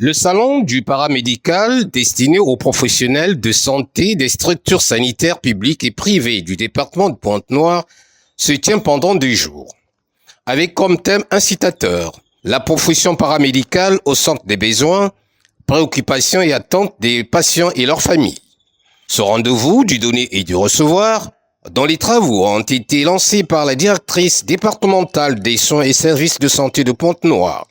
Le salon du paramédical destiné aux professionnels de santé des structures sanitaires publiques et privées du département de Pointe-Noire se tient pendant 2 jours, avec comme thème incitateur la profession paramédicale au centre des besoins, préoccupations et attentes des patients et leurs familles. Ce rendez-vous du donner et du recevoir, dont les travaux ont été lancés par la directrice départementale des soins et services de santé de Pointe-Noire,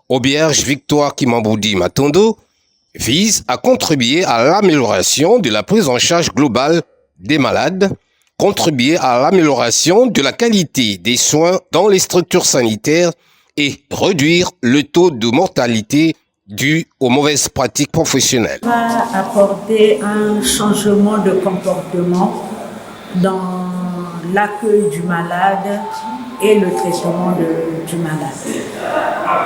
Auberge Victoire Kimamboudi Matondo, vise à contribuer à l'amélioration de la prise en charge globale des malades, contribuer à l'amélioration de la qualité des soins dans les structures sanitaires et réduire le taux de mortalité dû aux mauvaises pratiques professionnelles. On va apporter un changement de comportement dans l'accueil du malade et le traitement du malade.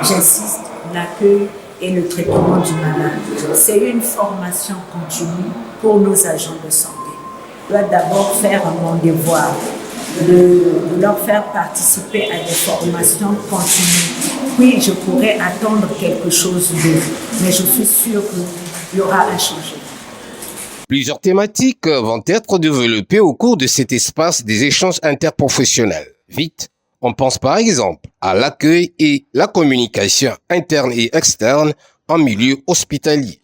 J'insiste, l'accueil et le traitement du malade. C'est une formation continue pour nos agents de santé. Je dois d'abord faire mon devoir de leur faire participer à des formations continues. Oui, je pourrais attendre quelque chose d'eux, mais je suis sûre qu'il y aura un changement. Plusieurs thématiques vont être développées au cours de cet espace des échanges interprofessionnels. Vite, on pense par exemple à l'accueil et la communication interne et externe en milieu hospitalier,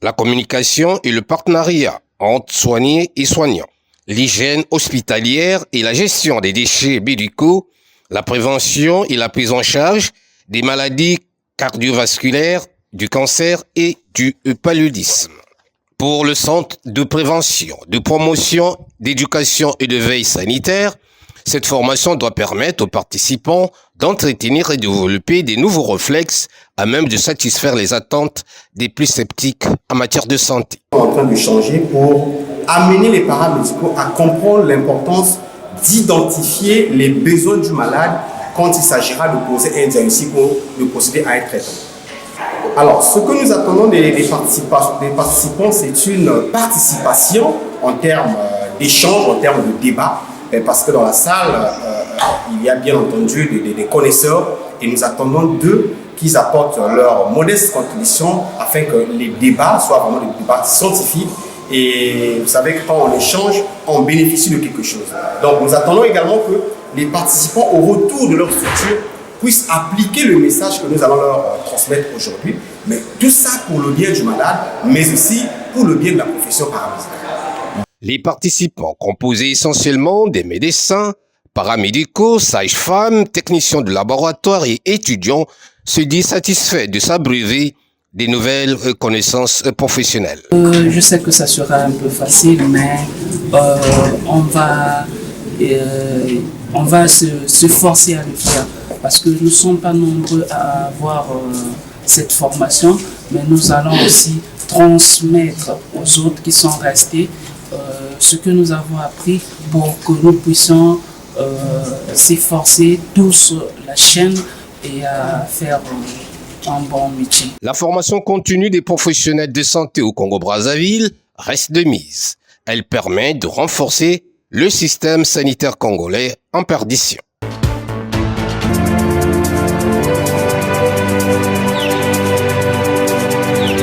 la communication et le partenariat entre soignés et soignants, l'hygiène hospitalière et la gestion des déchets médicaux, la prévention et la prise en charge des maladies cardiovasculaires, du cancer et du paludisme. Pour le centre de prévention, de promotion, d'éducation et de veille sanitaire, cette formation doit permettre aux participants d'entretenir et de développer des nouveaux réflexes à même de satisfaire les attentes des plus sceptiques en matière de santé. On est en train de changer pour amener les paramédicaux à comprendre l'importance d'identifier les besoins du malade quand il s'agira de poser un diagnostic ou de procéder à un traitement. Alors, ce que nous attendons des participants, c'est une participation en termes d'échange, en termes de débat, parce que dans la salle, il y a bien entendu des connaisseurs et nous attendons d'eux qu'ils apportent leur modeste contribution afin que les débats soient vraiment des débats scientifiques. Et vous savez que quand on échange, on bénéficie de quelque chose. Donc nous attendons également que les participants, au retour de leur structure, puissent appliquer le message que nous allons leur transmettre aujourd'hui. Mais tout ça pour le bien du malade, mais aussi pour le bien de la profession paramédicale. Les participants, composés essentiellement des médecins, paramédicaux, sages-femmes, techniciens de laboratoire et étudiants, se disent satisfaits de s'abreuver des nouvelles connaissances professionnelles. Je sais que ça sera un peu facile, mais on va se forcer à le faire parce que nous ne sommes pas nombreux à avoir cette formation, mais nous allons aussi transmettre aux autres qui sont restés ce que nous avons appris pour que nous puissions s'efforcer tous la chaîne et à faire un bon métier. La formation continue des professionnels de santé au Congo-Brazzaville reste de mise. Elle permet de renforcer le système sanitaire congolais en perdition.